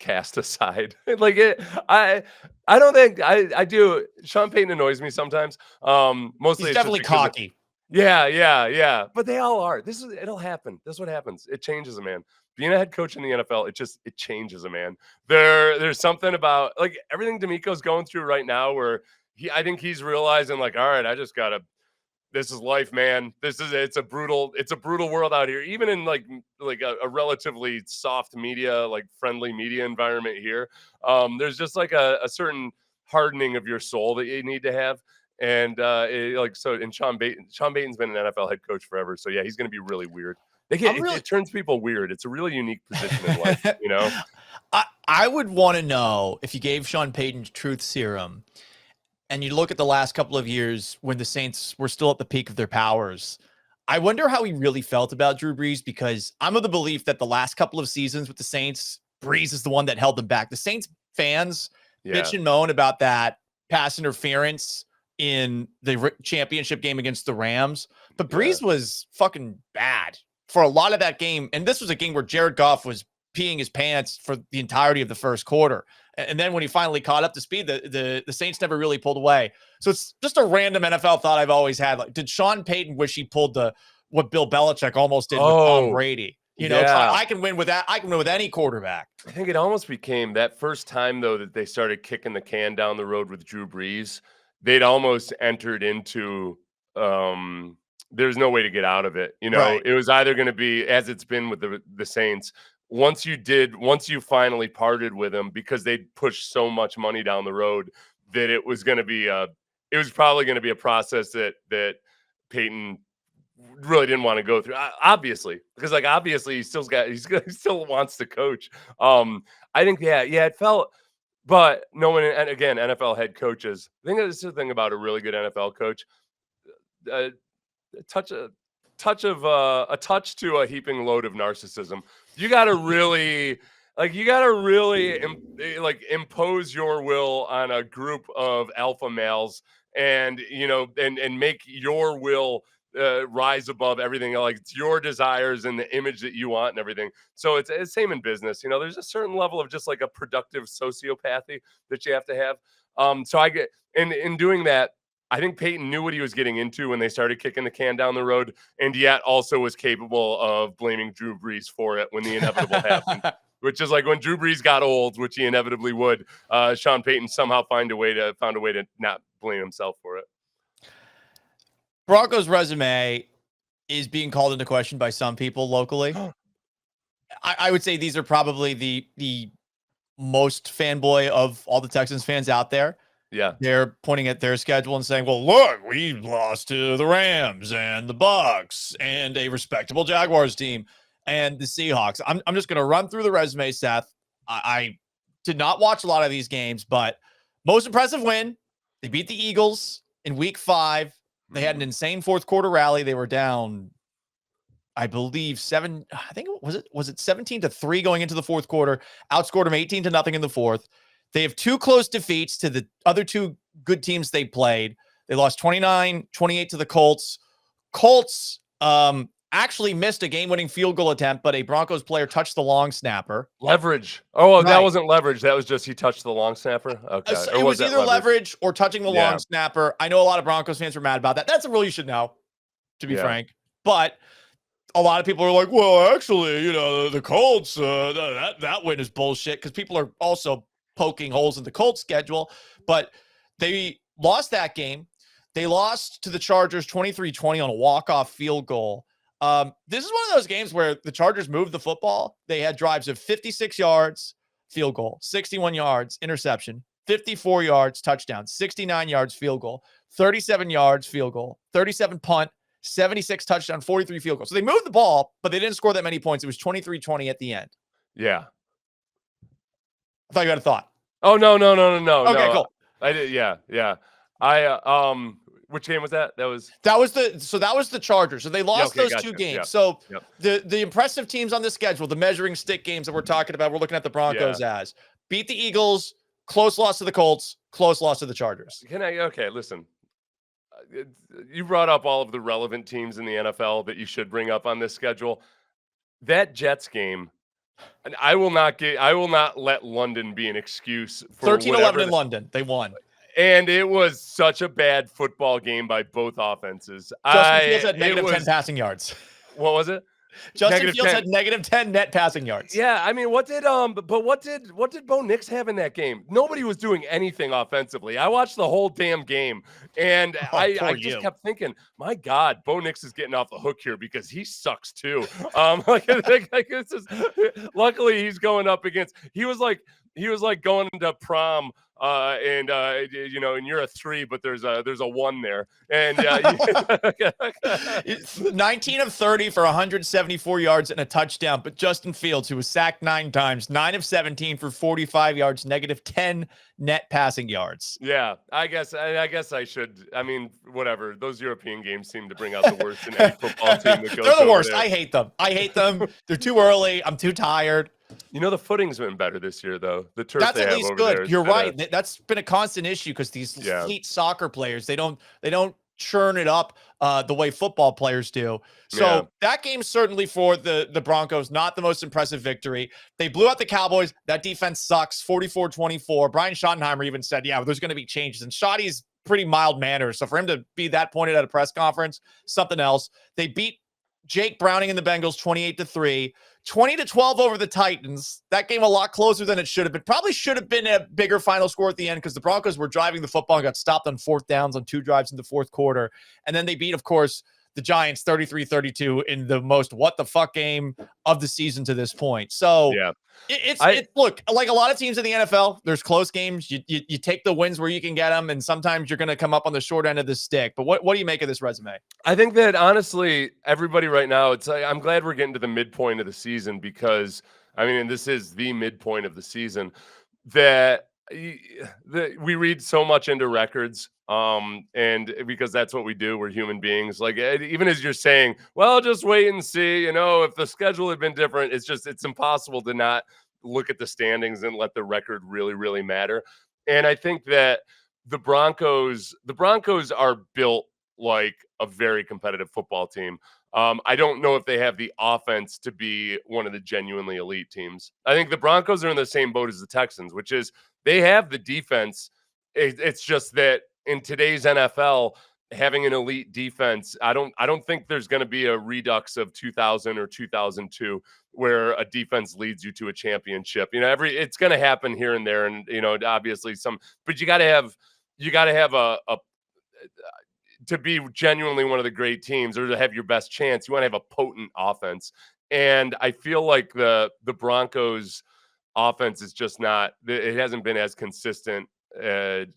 cast aside. I don't think I do. Sean Payton annoys me sometimes. Mostly he's definitely cocky. Yeah. But they all are. It'll happen. This is what happens. It changes a man. Being a head coach in the NFL, it changes a man. There's something about like everything DeMeco's going through right now where I think he's realizing like, all right, I just gotta. This is life, man. It's a brutal world out here. Even in like a relatively soft media, like friendly media environment here, there's just like a certain hardening of your soul that you need to have. And and Sean Payton's been an NFL head coach forever. So yeah, he's going to be really weird. It turns people weird. It's a really unique position in life, you know? I would want to know if you gave Sean Payton truth serum and you look at the last couple of years when the Saints were still at the peak of their powers, I wonder how he really felt about Drew Brees, because I'm of the belief that the last couple of seasons with the Saints, Brees is the one that held them back. The Saints fans bitch and moan about that pass interference in the championship game against the Rams, but Brees was fucking bad for a lot of that game. And this was a game where Jared Goff was peeing his pants for the entirety of the first quarter. And then when he finally caught up to speed, the Saints never really pulled away. So it's just a random NFL thought I've always had. Like, did Sean Payton wish he pulled what Bill Belichick almost did with Tom Brady? You know, I can win with that. I can win with any quarterback. I think it almost became that first time, though, that they started kicking the can down the road with Drew Brees. They'd almost entered into there's no way to get out of it. You know, It was either going to be, as it's been with the Saints, once you finally parted with him because they'd pushed so much money down the road that it was probably going to be a process that Payton really didn't want to go through, obviously, because obviously he still wants to coach. I think it felt, but no one, and again, NFL head coaches, I think that's the thing about a really good NFL coach, a touch to a heaping load of narcissism. You got to really impose your will on a group of alpha males, and and make your will rise above everything. Like, it's your desires and the image that you want and everything. So it's the same in business. You know, there's a certain level of just like a productive sociopathy that you have to have. So I get, and in doing that, I think Payton knew what he was getting into when they started kicking the can down the road, and yet also was capable of blaming Drew Brees for it when the inevitable happened. Which is like when Drew Brees got old, which he inevitably would. Sean Payton somehow found a way to not blame himself for it. Broncos' resume is being called into question by some people locally. I would say these are probably the most fanboy of all the Texans fans out there. Yeah. They're pointing at their schedule and saying, well, look, we lost to the Rams and the Bucks and a respectable Jaguars team and the Seahawks. I'm just going to run through the resume, Seth. I did not watch a lot of these games, but most impressive win. They beat the Eagles in week 5. They had an insane fourth quarter rally. They were down, I believe, 17 to 3 going into the fourth quarter, outscored them 18-0 in the fourth. They have 2 close defeats to the other 2 good teams they played. They lost 29-28 to the Colts. Colts actually missed a game-winning field goal attempt, but a Broncos player touched the long snapper. Leverage. Oh, right. That wasn't leverage. That was just he touched the long snapper? Okay. It was either leverage or touching the long snapper. I know a lot of Broncos fans were mad about that. That's a rule you should know, to be frank. But a lot of people are like, well, actually, the Colts, that win is bullshit because people are also poking holes in the Colts schedule. But they lost that game. They lost to the Chargers 23-20 on a walk-off field goal. This is one of those games where the Chargers moved the football. They had drives of 56 yards, field goal, 61 yards, interception, 54 yards, touchdown, 69 yards, field goal, 37 yards, field goal, 37 punt, 76 touchdown, 43 field goals. So they moved the ball, but they didn't score that many points. It was 23-20 at the end. Yeah. I thought you had a thought. Oh, no. Okay, cool. I did. Yeah. Which game was that? That was the Chargers. So they lost those two games. So the impressive teams on the schedule, the measuring stick games that we're talking about, we're looking at the Broncos as beat the Eagles, close loss to the Colts, close loss to the Chargers. Okay, listen. You brought up all of the relevant teams in the NFL that you should bring up on this schedule. That Jets game, and I will not let London be an excuse for 13-11 in London. They won. And it was such a bad football game by both offenses. Justin Fields had negative 10 passing yards. What was it? Justin Fields had negative 10 net passing yards. Yeah, I mean, what did Bo Nix have in that game? Nobody was doing anything offensively. I watched the whole damn game, and I just kept thinking, my God, Bo Nix is getting off the hook here because he sucks too. Luckily he's going up against. He was like going to prom. And you're a 3, but there's a 1 there, and 19 of 30 for 174 yards and a touchdown. But Justin Fields, who was sacked 9 times, 9 of 17 for 45 yards, negative 10 net passing yards. Yeah, I guess I should. I mean, whatever. Those European games seem to bring out the worst in any football team that goes. They're the worst. There. I hate them. They're too early. I'm too tired. The footing's been better this year, though. The turf that's they at have least over good. there You're right. That's been a constant issue because these fleet soccer players, they don't churn it up the way football players do. So that game certainly for the Broncos, not the most impressive victory. They blew out the Cowboys. That defense sucks. 44-24. Brian Schottenheimer even said, there's going to be changes. And Schotty's pretty mild mannered. So for him to be that pointed at a press conference, something else. They beat Jake Browning and the Bengals 28-3, 20-12 over the Titans. That game a lot closer than it should have been. Probably should have been a bigger final score at the end because the Broncos were driving the football and got stopped on 4th downs on 2 drives in the 4th quarter. And then they beat, of course, the Giants 33-32 in the most what the fuck game of the season to this point. So look, like a lot of teams in the NFL, there's close games. You take the wins where you can get them, and sometimes you're going to come up on the short end of the stick. But what do you make of this resume? I think that honestly, everybody right now, I'm glad we're getting to the midpoint of the season because and this is the midpoint of the season that we read so much into records. And because that's what we do, we're human beings. Like, even as you're saying, well, just wait and see, if the schedule had been different, it's impossible to not look at the standings and let the record really, really matter. And I think that the Broncos are built like a very competitive football team. I don't know if they have the offense to be one of the genuinely elite teams. I think the Broncos are in the same boat as the Texans, which is they have the defense. It's just that in today's NFL, having an elite defense, I don't think there's going to be a redux of 2000 or 2002 where a defense leads you to a championship. It's going to happen here and there, and obviously but you got to have a to be genuinely one of the great teams or to have your best chance. You want to have a potent offense, and I feel like the Broncos offense is just not. It hasn't been as consistent. And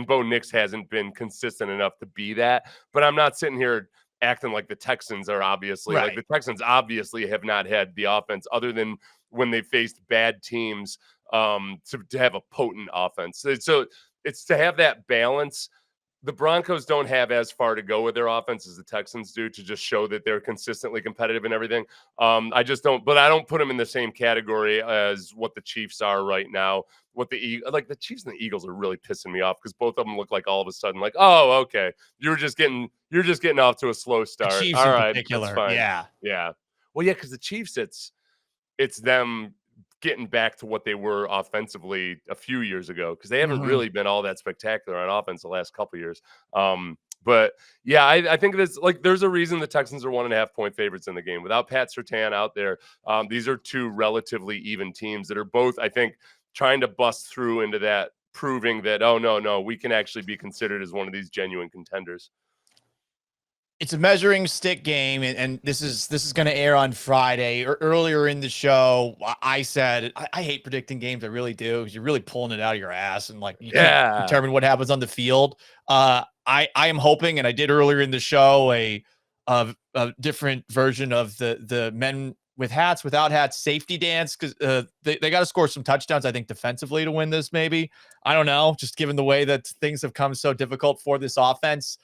Bo Nix hasn't been consistent enough to be that. But I'm not sitting here acting like the Texans are obviously like the Texans obviously have not had the offense other than when they faced bad teams to have a potent offense. So it's to have that balance. The Broncos don't have as far to go with their offense as the Texans do to just show that they're consistently competitive and everything. I just don't, but I don't put them in the same category as what the Chiefs are right now. The Chiefs and the Eagles are really pissing me off because both of them look like all of a sudden like, oh, okay, you're just getting off to a slow start. The Chiefs all in right, particular, that's fine. yeah. Well, yeah, because the Chiefs, it's them getting back to what they were offensively a few years ago because they haven't really been all that spectacular on offense the last couple of years. But yeah, I think it's like there's a reason the Texans are 1.5 point favorites in the game. Without Pat Surtain out there, these are two relatively even teams that are both, I think, trying to bust through into that, proving that, oh, no, we can actually be considered as one of these genuine contenders. It's a measuring stick game, and this is going to air on Friday. Earlier in the show, I said I hate predicting games. I really do, because you're really pulling it out of your ass, and like you can't determine what happens on the field. I am hoping, and I did earlier in the show, a different version of the men with hats, without hats safety dance, because they got to score some touchdowns, I think, defensively to win this. Maybe, I don't know, just given the way that things have come so difficult for this offense.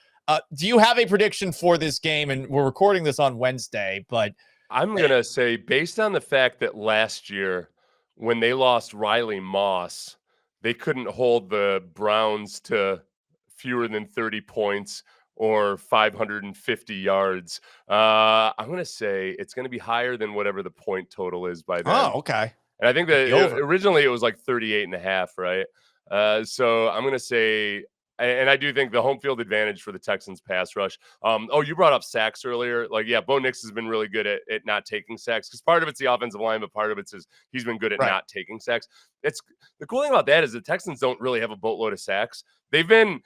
Do you have a prediction for this game? And we're recording this on Wednesday, but I'm going to say, based on the fact that last year when they lost Riley Moss, they couldn't hold the Browns to fewer than 30 points or 550 yards. I'm going to say it's going to be higher than whatever the point total is by then. Oh, okay. And I think that originally it was like 38.5, right? So I'm going to say, and I do think the home field advantage for the Texans pass rush. You brought up sacks earlier. Like, yeah, Bo Nix has been really good at not taking sacks, because part of it's the offensive line, but part of it's he's been good at not taking sacks. It's the cool thing about that is the Texans don't really have a boatload of sacks. They've been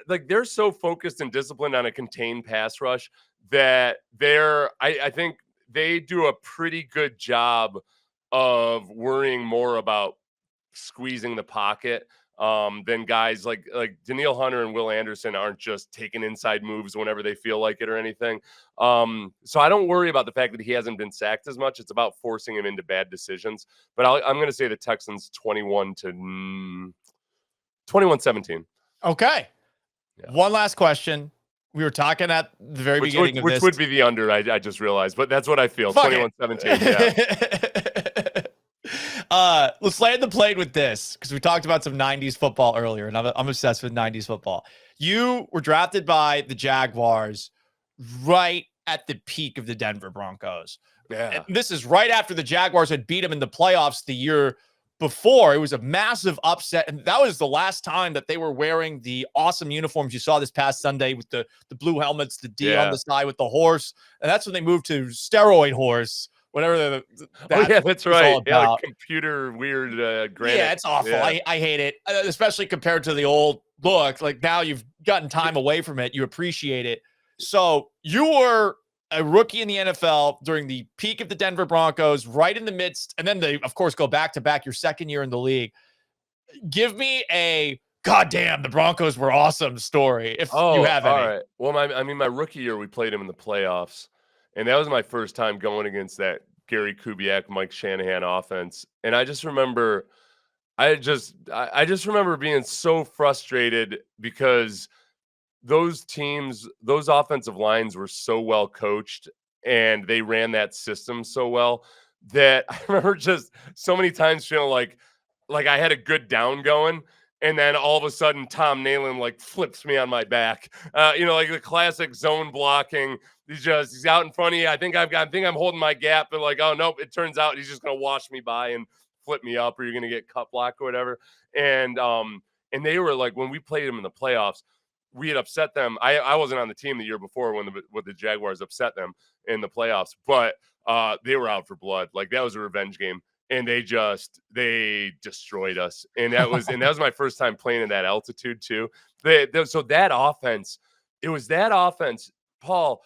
like, they're so focused and disciplined on a contained pass rush that I think they do a pretty good job of worrying more about squeezing the pocket than guys like Danielle Hunter and Will Anderson aren't just taking inside moves whenever they feel like it or anything. So I don't worry about the fact that he hasn't been sacked as much. It's about forcing him into bad decisions. But I'm going to say the Texans 21-17. Okay. Yeah. One last question. We were talking at the very beginning of this. Which would be the under, I just realized. But that's what I feel. 21-17, yeah. Let's land the plane with this, because we talked about some 90s football earlier, and I'm obsessed with 90s football. You were drafted by the Jaguars right at the peak of the Denver Broncos. Yeah. And this is right after the Jaguars had beat them in the playoffs the year before. It was a massive upset, and that was the last time that they were wearing the awesome uniforms you saw this past Sunday with the blue helmets, the D on the side with the horse, and that's when they moved to steroid horse. Whatever that's right. Yeah, like computer weird granite. Yeah, it's awful. Yeah. I hate it, especially compared to the old look. Like, now you've gotten time away from it, you appreciate it. So you were a rookie in the NFL during the peak of the Denver Broncos, right in the midst, and then they, of course, go back to back your second year in the league. Give me a goddamn, the Broncos were awesome story, if you have any. All right. Well, my rookie year, we played him in the playoffs. And that was my first time going against that Gary Kubiak, Mike Shanahan offense. And I just remember, I just remember being so frustrated, because those teams, those offensive lines were so well coached, and they ran that system so well, that I remember just so many times feeling like I had a good down going. And then all of a sudden, Tom Nalen like flips me on my back. Like the classic zone blocking. He's out in front of you. I think I'm holding my gap, but like, oh nope, it turns out he's just gonna wash me by and flip me up, or you're gonna get cut block or whatever. And they were like, when we played them in the playoffs, we had upset them. I wasn't on the team the year before when the Jaguars upset them in the playoffs, but they were out for blood. Like, that was a revenge game. And they destroyed us. And that was my first time playing in that altitude too. So that offense, it was that offense, Paul.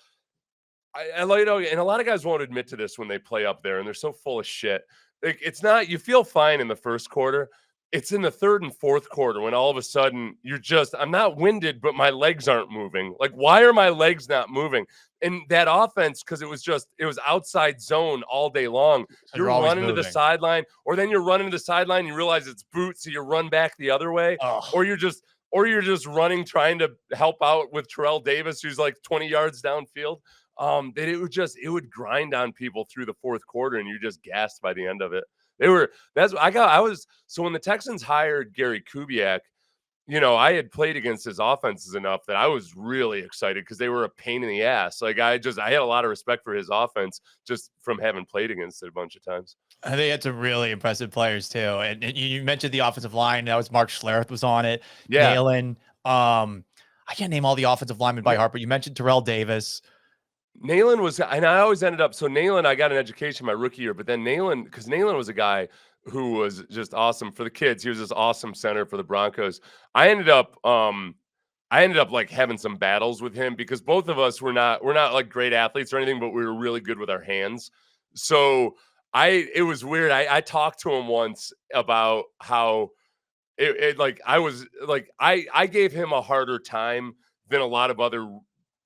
I let you know, and a lot of guys won't admit to this when they play up there, and they're so full of shit. Like, it's not, you feel fine in the first quarter. It's in the third and fourth quarter when all of a sudden I'm not winded, but my legs aren't moving. Like, why are my legs not moving? And that offense, because it was outside zone all day long. So you're running to the sideline, or then you're running to the sideline, you realize it's boots, so you run back the other way, or you're just running trying to help out with Terrell Davis, who's like 20 yards downfield. It would grind on people through the fourth quarter, and you're just gassed by the end of it. So when the Texans hired Gary Kubiak, I had played against his offenses enough that I was really excited, because they were a pain in the ass. Like, I had a lot of respect for his offense just from having played against it a bunch of times. I think had some really impressive players too. And you mentioned the offensive line. That was Mark Schlereth was on it. Yeah. Nalen. I I can't name all the offensive linemen by heart, but you mentioned Terrell Davis. Nayland was, and I always ended up, so Nayland, I got an education my rookie year, but then Nayland, because Nayland was a guy who was just awesome for the kids. He was this awesome center for the Broncos. I ended up like having some battles with him because both of us we're not like great athletes or anything, but we were really good with our hands. So it was weird. I talked to him once about how I gave him a harder time than a lot of other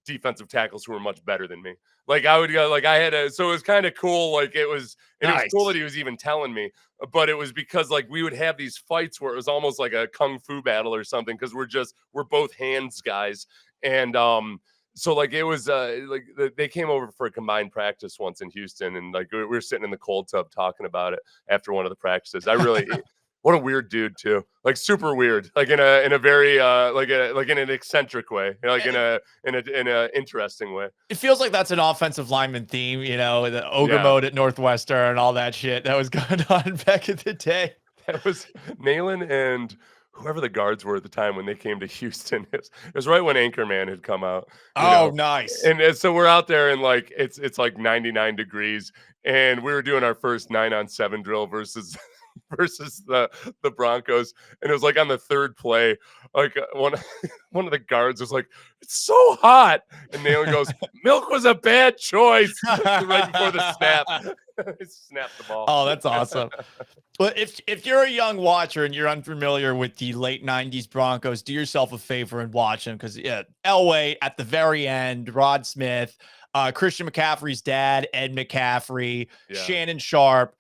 defensive tackles who were much better than me. Like I would go, like I had a, so it was kind of cool. Like it was cool that he was even telling me, but it was because like we would have these fights where it was almost like a kung fu battle or something. Cause we're both hands guys. And, so like it was like they came over for a combined practice once in Houston, and like we were sitting in the cold tub talking about it after one of the practices. I really, what a weird dude too, like super weird, like in a very like in an eccentric way, like in a interesting way. It feels like that's an offensive lineman theme, the ogre mode at Northwestern and all that shit that was going on back in the day. That was Nayland and whoever the guards were at the time when they came to Houston. It was right when Anchorman had come out. Oh, nice. And so we're out there and like it's like 99 degrees, and we were doing our first 9-on-7 drill versus the Broncos, and it was like on the third play, like one of the guards was like, "It's so hot," and Nayland goes, "Milk was a bad choice." Right before the snap. Snapped the ball. Oh, that's awesome. Well, if you're a young watcher and you're unfamiliar with the late 90s Broncos, do yourself a favor and watch them, because Elway at the very end, Rod Smith, Christian McCaffrey's dad, Ed McCaffrey, Shannon Sharp.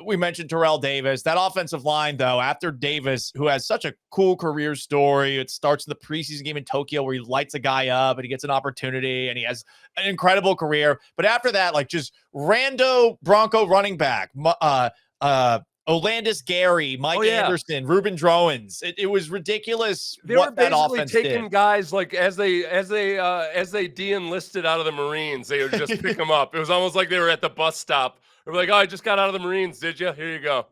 We mentioned Terrell Davis. That offensive line, though, after Davis, who has such a cool career story, it starts in the preseason game in Tokyo where he lights a guy up and he gets an opportunity and he has an incredible career. But after that, like just rando Bronco running back, Olandis Gary, Mike Anderson, Ruben Drowens. It was ridiculous. They were basically taking guys like as they de-enlisted out of the Marines, they would just pick them up. It was almost like they were at the bus stop. They were like, "Oh, I just got out of the Marines, did you? Here you go."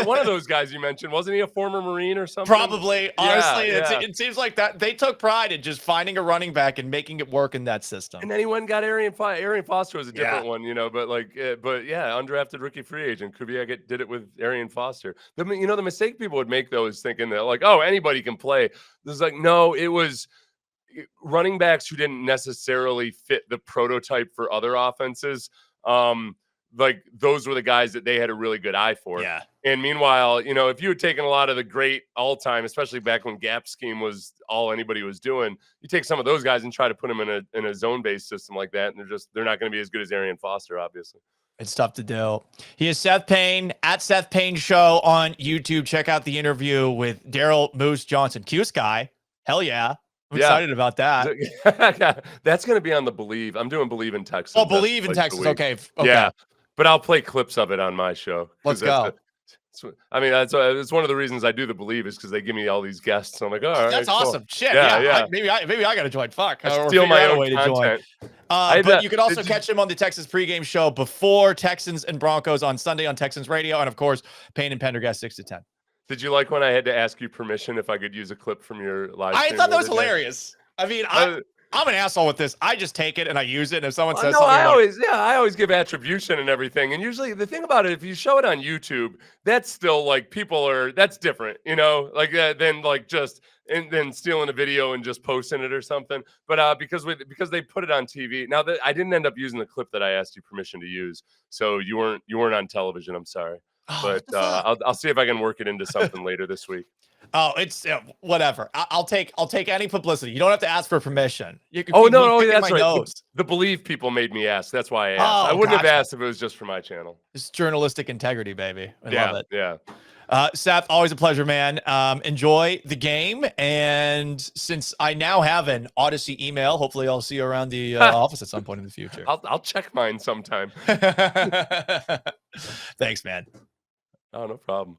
One of those guys you mentioned, wasn't he a former Marine or something? Probably. Honestly, it seems like that they took pride in just finding a running back and making it work in that system. And then he went and got Arian Foster was a different one, but undrafted rookie free agent. Kubiak did it with Arian Foster. The mistake people would make though is thinking that like, oh, anybody can play. There's like, no, it was running backs who didn't necessarily fit the prototype for other offenses. Like those were the guys that they had a really good eye for. Yeah. And meanwhile, if you had taken a lot of the great all-time, especially back when gap scheme was all anybody was doing, you take some of those guys and try to put them in a zone-based system like that, and they're not going to be as good as Arian Foster, obviously. It's tough to do. He is Seth Payne at Seth Payne Show on YouTube. Check out the interview with Daryl Moose Johnson. Cutest guy. Hell yeah. I'm excited about that. That's going to be on the Believe. I'm doing Believe in Texas. Oh, Believe in Texas. Okay. Yeah. But I'll play clips of it on my show. Let's go. It's one of the reasons I do the Believe is because they give me all these guests. So I'm like, oh, all right, that's awesome. Cool. Shit. Yeah. Maybe I got to join. Fuck. I steal my own way to join. But you can also catch him on the Texas pregame show before Texans and Broncos on Sunday on Texans Radio. And of course, Payne and Pendergast 6 to 10. Did you like when I had to ask you permission if I could use a clip from your live stream? I thought that was hilarious. I mean, I'm an asshole with this. I just take it and I use it. And if someone says something, I always give attribution and everything. And usually the thing about it, if you show it on YouTube, that's still like that's different, like than like just and then stealing a video and just posting it or something. But because they put it on TV. Now that I didn't end up using the clip that I asked you permission to use, so you weren't on television. I'm sorry. But I'll see if I can work it into something later this week. Oh, it's whatever. I'll take any publicity. You don't have to ask for permission. That's right. The Believe people made me ask. That's why I asked. I wouldn't have asked if it was just for my channel. It's journalistic integrity, baby. I love it. Yeah. Seth, always a pleasure, man. Enjoy the game. And since I now have an Odyssey email, hopefully I'll see you around the office at some point in the future. I'll check mine sometime. Thanks, man. Oh, no problem.